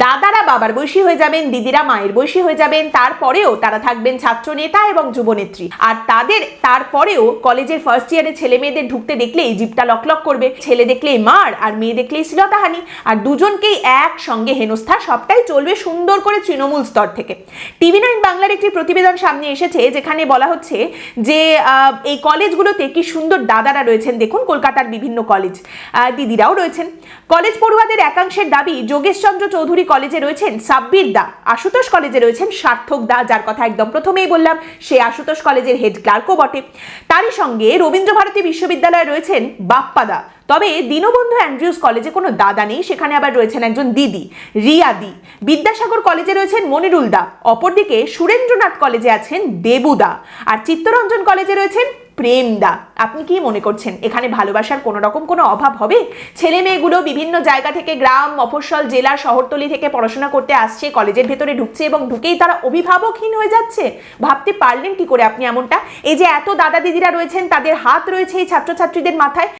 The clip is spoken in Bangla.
দাদারা বাবার বয়সী হয়ে যাবেন, দিদিরা মায়ের বয়সী হয়ে যাবেন, তারপরেও তারা থাকবেন ছাত্র নেতা এবং যুবনেত্রী। আর তারপরেও কলেজের ফার্স্ট ইয়ারে ছেলে মেয়েদের ঢুকতে দেখলেই জিপটা লকলক করবে, ছেলে দেখলেই মার আর মেয়ে দেখলেই শ্লীলতাহানি, আর দুজনকেই একসঙ্গে হেনস্থা, সবটাই চলবে সুন্দর করে তৃণমূল স্তর থেকে। TV9 বাংলার একটি প্রতিবেদন সামনে এসেছে যেখানে বলা হচ্ছে যে এই কলেজগুলোতে কি সুন্দর দাদারা রয়েছেন। দেখুন, কলকাতার বিভিন্ন কলেজ, দিদিরাও রয়েছেন। কলেজ পড়ুয়াদের একাংশের দাবি যোগেশচন্দ্র চৌধুরী কলেজে রয়েছেন সাব্বির দা, আশুতোষ কলেজে রয়েছেন সার্থক দা, যার কথা একদম প্রথমেই বললাম, সে আশুতোষ কলেজের হেড ক্লার্কও বটে। তারই সঙ্গে রবীন্দ্রভারতী বিশ্ববিদ্যালয়ে রয়েছেন বাপ্পা দা। তবে দীনবন্ধু অ্যান্ড্রিউস কলেজে কোনো দাদা নেই, সেখানে আবার রয়েছেন একজন দিদি, রিয়া দি। বিদ্যাসাগর কলেজে রয়েছেন মনিরুল দা, অপরদিকে সুরেন্দ্রনাথ কলেজে আছেন দেবুদা, আর চিত্তরঞ্জন কলেজে রয়েছেন প্রেমদা। আপনি কি মনে করছেন এখানে ভালোবাসার কোনো রকম কোনো অভাব হবে? ছেলে মেয়েগুলো বিভিন্ন জায়গা থেকে, গ্রাম, মফস্বল, জেলা, শহরতলি থেকে পড়াশোনা করতে আসছে, কলেজের ভেতরে ঢুকছে এবং ঢুকেই তারা অভিভাবকহীন হয়ে যাচ্ছে। ভাবতে পারলেন কি করে আপনি এমনটা? এই যে এত দাদা দিদিরা রয়েছেন, তাদের হাত রয়েছে এই ছাত্রছাত্রীদের মাথায়।